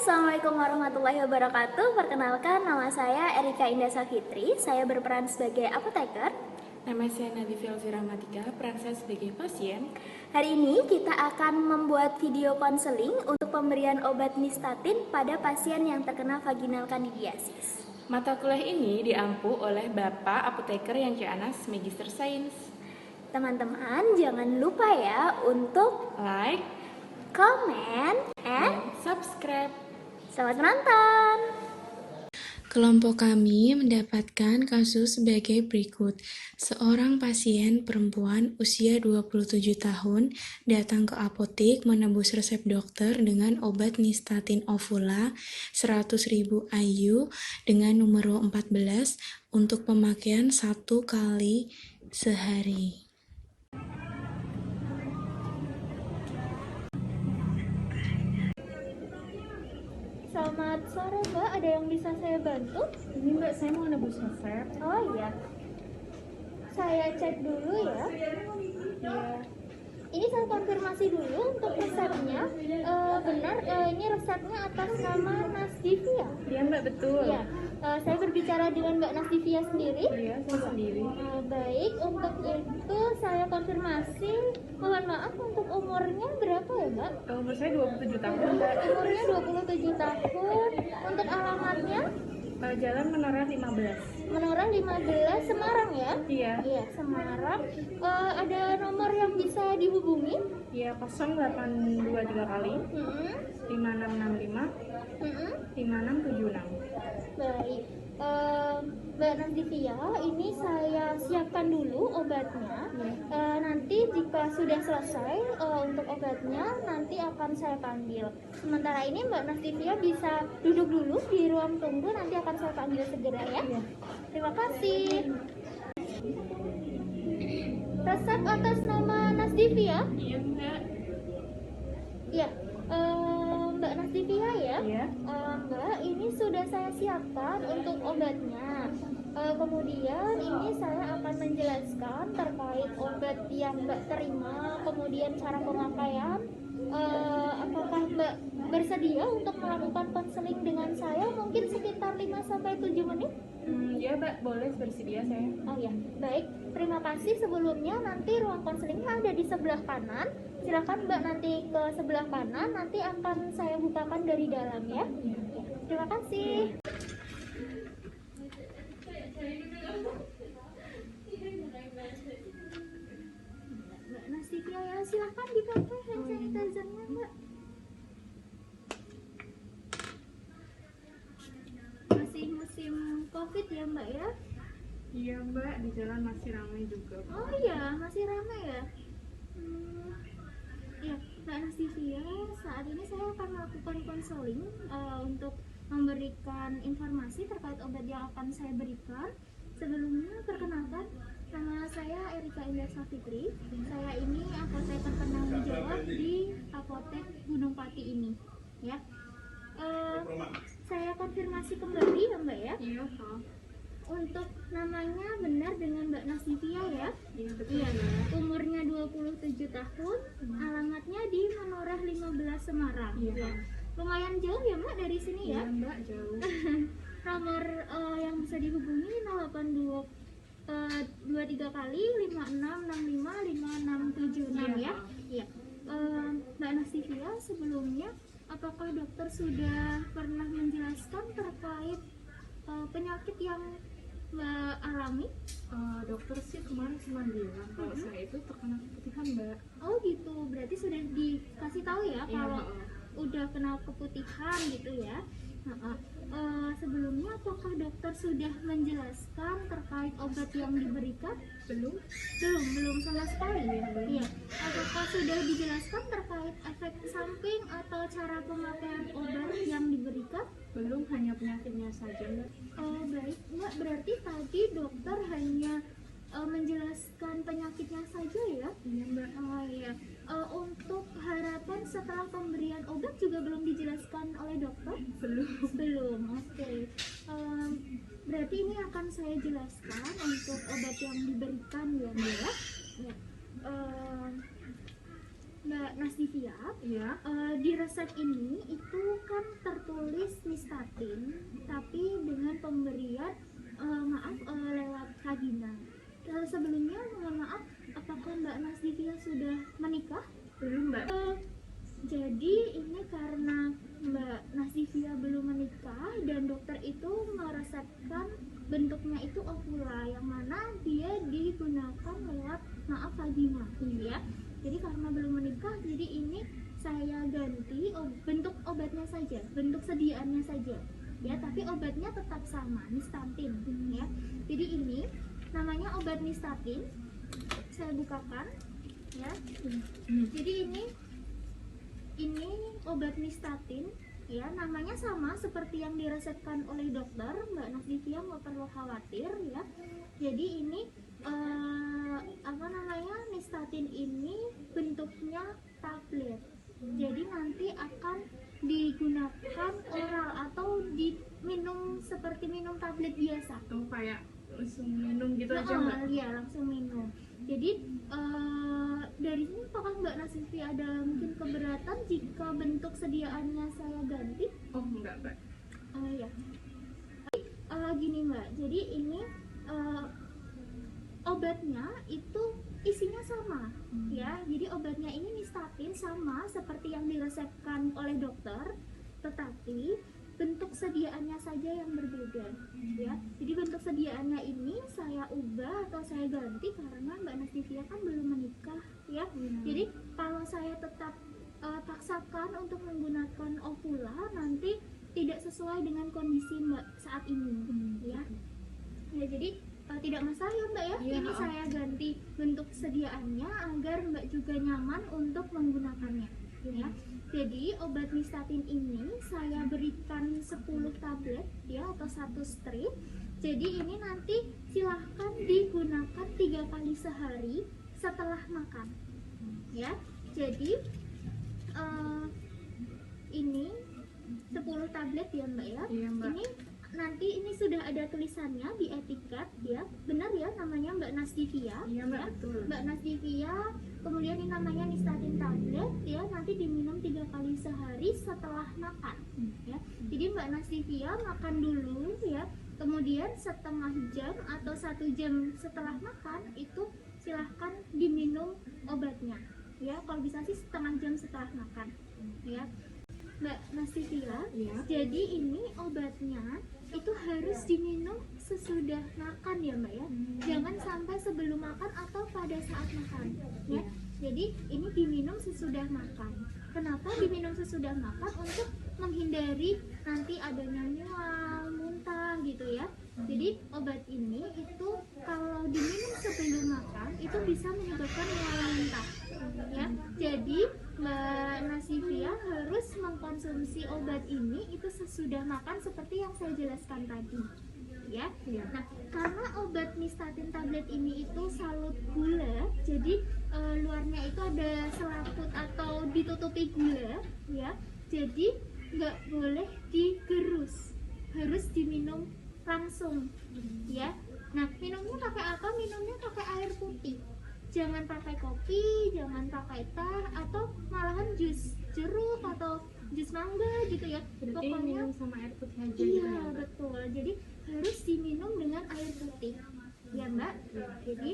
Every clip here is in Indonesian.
Assalamualaikum warahmatullahi wabarakatuh. Perkenalkan, nama saya Erika Indah Safitri. Saya berperan sebagai apoteker. Nama saya Nadifia Elvira, peran saya sebagai pasien. Hari ini kita akan membuat video konseling untuk pemberian obat nystatin pada pasien yang terkena vaginal candidiasis. Mata kuliah ini diampu oleh Bapak Apoteker yang Anas Magister Sains. Teman-teman, jangan lupa ya untuk Like, comment, and subscribe. selamat menonton! Kelompok kami mendapatkan kasus sebagai berikut. Seorang pasien perempuan usia 27 tahun datang ke apotek menembus resep dokter dengan obat nystatin ovula 100.000 IU dengan nomor 14 untuk pemakaian 1 kali sehari. Selamat sore Mbak, ada yang bisa saya bantu? Ini Mbak, saya mau nebus resep. Oh iya, saya cek dulu ya. Ini saya konfirmasi dulu untuk resepnya. Benar, ini resepnya atas nama Nasdivia. Iya Mbak, betul. Iya, saya berbicara dengan Mbak Nasdivia sendiri. Iya, saya sendiri. Baik, untuk itu saya konfirmasi. Mohon maaf, untuk umurnya berapa ya Mbak? Umur saya 27 tahun. Umurnya 27 tahun. Untuk alamatnya? Jalan Menara 15. Menara 15 Semarang ya? Iya. Iya, Semarang. Ada nomor yang bisa dihubungi? Iya, 0823 kali 5665 5676. Baik. Mbak Nasdivia, ini saya siapkan dulu obatnya. Nanti jika sudah selesai untuk obatnya, nanti akan saya panggil. Sementara ini Mbak Nasdivia bisa duduk dulu di ruang tunggu, nanti akan saya panggil segera ya. Terima kasih. Resep atas nama Nasdivia? Iya Mbak. Iya. Mbak Nasdivia ya? Iya. Mbak, ini sudah saya siapkan untuk obatnya. Kemudian ini saya akan menjelaskan terkait obat yang Mbak terima, kemudian cara pemakaian. Apakah Mbak bersedia untuk melakukan konseling dengan saya mungkin sekitar 5-7 menit? Ya Mbak, boleh bersedia saya. Oh ya, baik. Terima kasih sebelumnya. Nanti ruang konselingnya ada di sebelah kanan. Silakan Mbak nanti ke sebelah kanan. Nanti akan saya bukakan dari dalam ya. Terima kasih. Mbak Nasdivia ya, silakan dipakai hand sanitizer-nya Mbak. Masih musim COVID ya Mbak ya? Iya Mbak, di jalan masih ramai juga. Oh iya, masih ramai ya? Ya, Mbak Nasdivia, saat ini saya akan melakukan konseling untuk memberikan informasi terkait obat yang akan saya berikan. Sebelumnya, perkenalkan, nama saya Erika Indah Safitri. Saya ini apoteker penanggung jawab di apotek Gunung Pati ini. Ya, saya konfirmasi kembali ya Mbak ya. Iya, Untuk namanya benar dengan Mbak Nasdivia ya? Iya betul. Iya, umurnya 27 tahun, alamatnya di Menoreh 15 Semarang. Iya. Lumayan jauh ya Mbak dari sini ya? Iya Mbak, jauh. Nomor yang bisa dihubungi 08223 kali 5665 5676 ya? Iya. Mbak Nasdivia, sebelumnya apakah dokter sudah pernah menjelaskan terkait penyakit yang Mbak alami? Dokter sih kemarin cuma bilang kalau saya itu terkena keputihan Mbak. Oh gitu, berarti sudah dikasih tahu ya kalau udah kena keputihan gitu ya. Sebelumnya apakah dokter sudah menjelaskan terkait obat yang diberikan? Belum sama sekali ya. Iya. Apakah sudah dijelaskan terkait efek samping atau cara pemakaian obat yang diberikan? Belum, hanya penyakitnya saja Mbak. Oh baik Mbak, berarti tadi dokter hanya menjelaskan penyakitnya saja ya? Iya Mbak. Oh iya. Untuk harapan setelah pemberian obat juga belum dijelaskan oleh dokter? Belum. Oke. Berarti ini akan saya jelaskan untuk obat yang diberikan ya Mbak. Ya. Mbak Nasdivia, Iya. di resep ini itu kan tertulis Nystatin, tapi dengan pemberian lewat vagina. Sebelumnya mohon maaf, apakah Mbak Nasdivia sudah menikah? Belum, Mbak. Jadi ini karena Mbak Nasdivia belum menikah dan dokter itu meresepkan bentuknya itu ovula, yang mana dia digunakan lewat vagina, ya. Jadi karena belum menikah, jadi ini saya ganti bentuk obatnya saja, bentuk sediaannya saja, ya. Tapi obatnya tetap sama, Nystatin, ya. Jadi ini namanya obat Nystatin. Saya bukakan, ya. Jadi ini obat Nystatin, ya, namanya sama seperti yang diresepkan oleh dokter. Mbak Nasdivia nggak perlu khawatir, ya. Jadi ini Nystatin ini bentuknya tablet. Jadi nanti akan digunakan oral atau diminum seperti minum tablet biasa. Atau kayak langsung minum gitu aja, Mbak? Iya, langsung minum. Jadi dari sini apakah Mbak Nasdivia ada mungkin keberatan jika bentuk sediaannya saya ganti? Oh, enggak, Mbak. Ya. Gini Mbak, jadi ini obatnya itu isinya sama, ya. Jadi obatnya ini Nystatin sama seperti yang diresepkan oleh dokter, tetapi bentuk sediaannya saja yang berbeda, ya. Jadi bentuk sediaannya ini saya ubah atau saya ganti karena Mbak Nasdivia kan belum menikah, ya. Jadi kalau saya tetap paksakan untuk menggunakan ovula, nanti tidak sesuai dengan kondisi Mbak saat ini, ya. Ya, jadi tidak masalah ya Mbak, ya. Iya, Ini saya ganti bentuk sediaannya agar Mbak juga nyaman untuk menggunakannya, ya. Jadi obat Nystatin ini saya berikan 10 tablet, ya, atau 1 strip. Jadi ini nanti silahkan digunakan 3 kali sehari setelah makan, ya. Jadi ini 10 tablet ya Mbak, ya. Iya, Mbak. Ini sudah ada tulisannya di etiket, ya. Benar ya, namanya Mbak Nasdivia. Iya, Mbak, ya. betul. Mbak Nasdivia, kemudian ini namanya Nystatin tablet, ya. Nanti diminum 3 kali sehari setelah makan, ya. Jadi Mbak Nasdivia makan dulu, ya. Kemudian setengah jam atau 1 jam setelah makan itu silahkan diminum obatnya, ya. Kalau bisa sih setengah jam setelah makan, ya. Mbak Nasdivia, Iya. jadi ini obatnya itu harus diminum sesudah makan ya Mbak, ya. Jangan sampai sebelum makan atau pada saat makan, ya. Jadi ini diminum sesudah makan. Kenapa diminum sesudah makan? Untuk menghindari nanti adanya mual, muntah gitu, ya. Jadi obat ini itu kalau diminum sebelum makan itu bisa menyebabkan mual muntah, ya. Jadi Mbak Nasdivia harus mengkonsumsi obat ini itu sesudah makan seperti yang saya jelaskan tadi, ya. Nah, karena obat Nystatin tablet ini itu salut gula, jadi luarnya itu ada selaput atau ditutupi gula, ya. Jadi nggak boleh digerus, harus diminum langsung, ya. Nah, minumnya pakai apa? Minumnya pakai air putih. Jangan pakai kopi, jangan pakai teh, atau malahan jus jeruk atau jus mangga gitu, ya. Berarti minum sama air putih aja gitu Iya, ya, Mbak? betul. Jadi harus diminum dengan air putih, ya Mbak. Jadi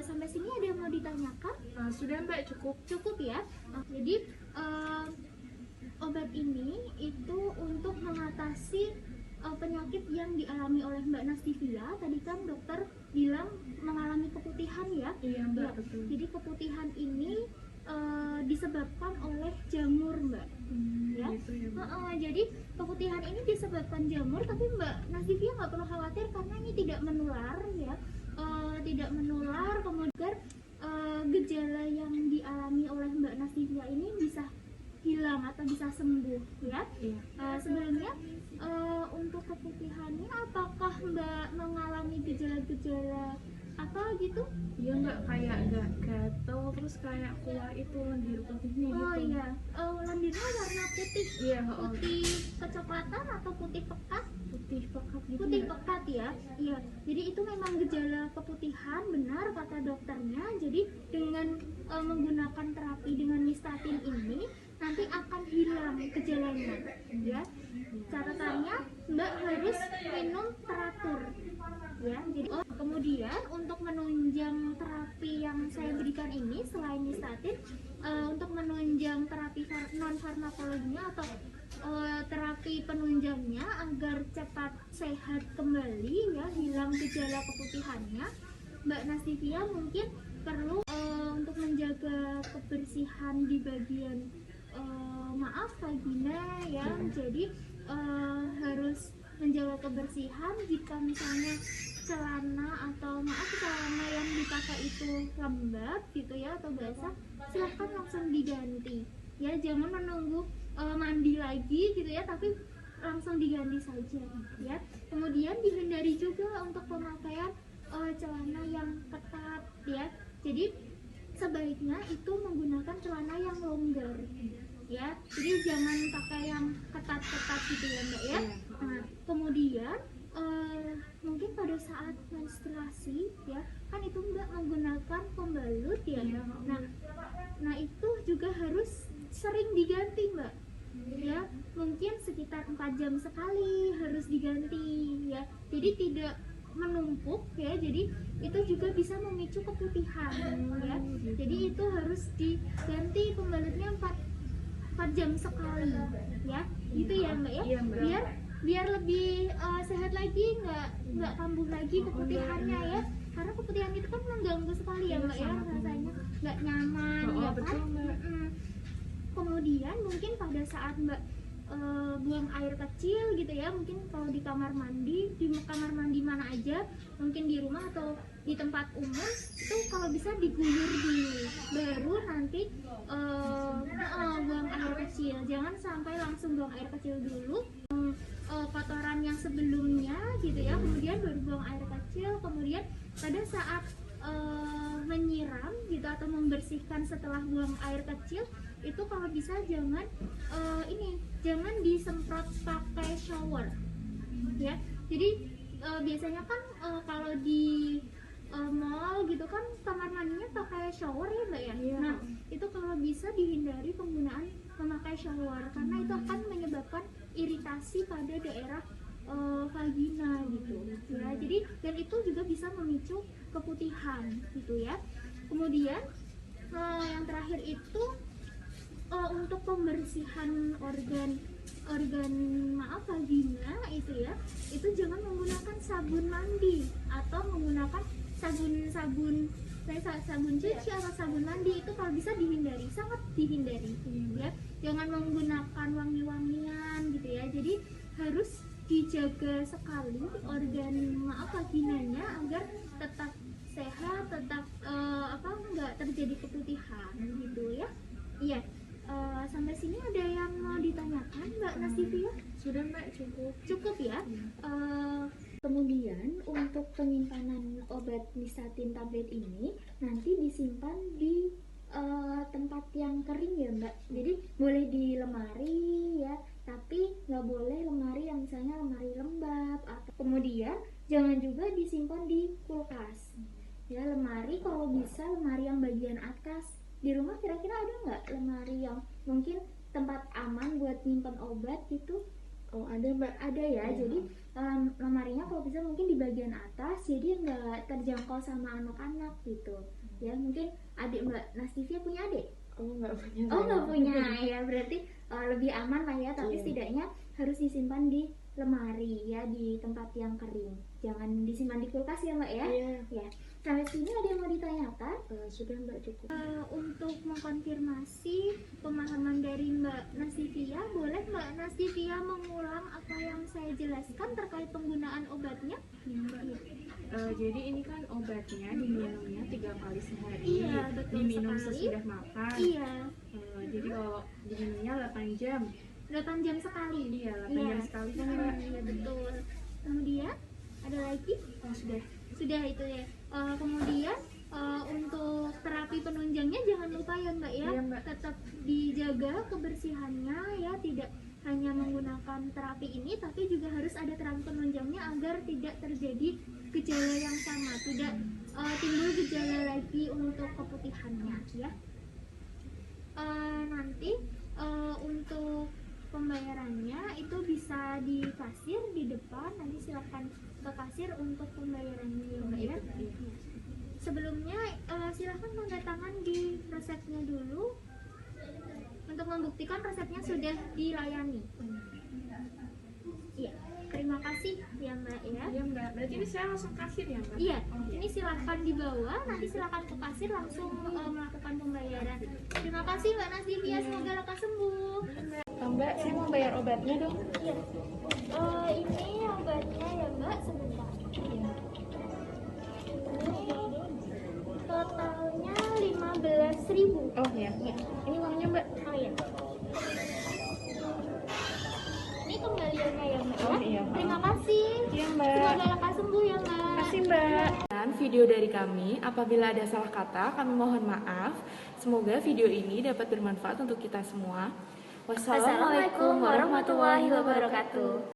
sampai sini ada yang mau ditanyakan? Sudah, Mbak, cukup. Cukup ya. Jadi obat ini itu untuk mengatasi penyakit yang dialami oleh Mbak Nasdivia. Tadi kan dokter bilang mengalami keputihan, ya. Iya, Mbak, Ya, betul. jadi keputihan ini disebabkan oleh jamur Mbak, ya. Gitu ya, Mbak. Jadi keputihan ini disebabkan jamur, tapi Mbak Nasdivia nggak perlu khawatir karena ini tidak menular, ya. Tidak menular. Kemudian gejala yang dialami oleh Mbak Nasdivia ini bisa hilang atau bisa sembuh, ya. Iya. Sebelumnya untuk keputihannya apakah Mbak mengalami gejala-gejala apa gitu? Iya, Mbak, kayak gatel terus kayak keluar itu lendir putihnya gitu. Oh iya, lendirnya warna putih, Iya, putih kecoklatan atau putih pekat? putih pekat gitu. Putih pekat ya. Iya. Jadi itu memang gejala keputihan, benar kata dokternya. Jadi dengan menggunakan terapi dengan nystatin ini nanti akan hilang gejalanya ya. Catatannya Mbak harus minum teratur ya. Jadi kemudian untuk menunjang terapi yang saya berikan ini selain nystatin, untuk menunjang terapi non farmakologinya atau terapi penunjangnya agar cepat sehat kembali ya, hilang gejala keputihannya, Mbak Nastivia mungkin perlu untuk menjaga kebersihan di bagian vagina ya. Jadi harus menjaga kebersihan. Jika misalnya celana atau celana yang dipakai itu lembab gitu ya atau basah, silahkan langsung diganti ya, jangan menunggu mandi lagi gitu ya, tapi langsung diganti saja ya. Kemudian dihindari juga untuk pemakaian celana yang ketat ya. Jadi sebaiknya itu menggunakan celana yang longgar ya, jadi jangan pakai yang ketat-ketat gitu ya Mbak ya. Nah kemudian mungkin pada saat menstruasi ya, kan itu Mbak menggunakan pembalut ya. Nah itu juga harus sering diganti Mbak ya, mungkin sekitar 4 jam sekali harus diganti ya, jadi tidak menumpuk ya. Jadi itu juga bisa memicu keputihan ya, jadi itu harus diganti pembalutnya 4 jam sekali ya, gitu ya Mbak ya. Biar lebih sehat lagi, nggak kambuh lagi keputihannya ya, karena keputihan itu kan mengganggu sekali ya Mbak ya, rasanya nggak nyaman ya kan. Kemudian mungkin pada saat Mbak buang air kecil gitu ya, mungkin kalau di kamar mandi mana aja, mungkin di rumah atau di tempat umum, itu kalau bisa diguyur dulu baru nanti buang air kecil. Jangan sampai langsung buang air kecil dulu, kotoran yang sebelumnya gitu ya, kemudian baru buang air kecil. Kemudian pada saat menyiram gitu atau membersihkan setelah buang air kecil itu kalau bisa jangan jangan disemprot pakai shower ya. Jadi biasanya kan kalau di mall gitu kan kamar mandinya pakai shower ya Mbak ya. Nah itu kalau bisa dihindari penggunaan memakai shower, karena itu akan menyebabkan iritasi pada daerah vagina gitu ya. Jadi dan itu juga bisa memicu keputihan gitu ya. Kemudian yang terakhir itu untuk pembersihan organ vagina itu ya, itu jangan menggunakan sabun mandi atau menggunakan sabun cuci atau sabun mandi. Itu kalau bisa dihindari, sangat dihindari ya. Jangan menggunakan wangi-wangian gitu ya. Jadi harus dijaga sekali organ vaginanya agar tetap sehat, tetap nggak terjadi keputihan gitu ya. Iya. Sampai sini ada yang mau ditanyakan Mbak Nastivia? Sudah Mbak, cukup ya. Kemudian untuk penyimpanan obat nystatin tablet ini nanti disimpan di tempat yang kering ya Mbak. Jadi boleh di lemari ya, tapi nggak boleh lemari yang misalnya lemari lembab. Kemudian jangan juga disimpan di kulkas ya. Lemari kalau bisa lemari yang bagian atas. Di rumah kira-kira ada nggak lemari yang mungkin tempat aman buat nyimpan obat gitu? Oh ada Mbak. Ada ya. Jadi lemarinya kalau bisa mungkin di bagian atas, jadi nggak terjangkau sama anak-anak gitu ya. Mungkin adik Mbak Nastivia punya adik? Nggak punya. Nggak punya ya, berarti lebih aman lah ya. Tapi setidaknya harus disimpan di lemari ya, di tempat yang kering. Jangan disimpan di kulkas ya Mbak ya. Ya. Sampai sini ada yang mau ditanyakan? Sudah Mbak, cukup. Untuk mengkonfirmasi pemahaman dari Mbak Nastivia, boleh Mbak Nastivia mengulang apa yang saya jelaskan terkait penggunaan obatnya? Ya, Mbak. Jadi ini kan obatnya diminumnya 3 kali sehari. Iya, betul diminum sekali. sesudah makan. Iya. Jadi kalau diminumnya 8 jam. 8 jam sekali. Iya, 8 jam sekali kan Mbak. Iya betul. Kemudian ada lagi? Sudah itu ya. Kemudian untuk terapi penunjangnya jangan lupa ya Mbak ya, Iya, Mbak. tetap dijaga kebersihannya ya, tidak hanya menggunakan terapi ini, tapi juga harus ada terapi penunjangnya agar tidak terjadi gejala yang sama, tidak timbul gejala lagi untuk keputihannya ya. Nanti untuk pembayarannya itu bisa di kasir di depan, nanti silakan ke kasir untuk pembayarannya ya Mbak ya. Sebelumnya silakan tanda tangan di resepnya dulu untuk membuktikan resepnya sudah dilayani. Iya, terima kasih ya Mbak ya. Iya Mbak, berarti ini saya langsung kasir ya Mbak? Iya, ini silakan dibawa, nanti silakan ke kasir langsung melakukan pembayaran. Terima kasih Mbak Nazivia, semoga lekas sembuh. Mbak, saya mau bayar obatnya dong. Iya. Ini obatnya ya Mbak, sebentar. Ini totalnya 15.000. Oh ya, ini uangnya Mbak. Oh iya. Ini kembaliannya ya Mbak. Oh iya, Mbak. Terima kasih. Iya Mbak. Semoga lekas sembuh ya Mbak. Terima kasih Mbak. Dan video dari kami, apabila ada salah kata, kami mohon maaf. Semoga video ini dapat bermanfaat untuk kita semua. Wassalamualaikum warahmatullahi wabarakatuh.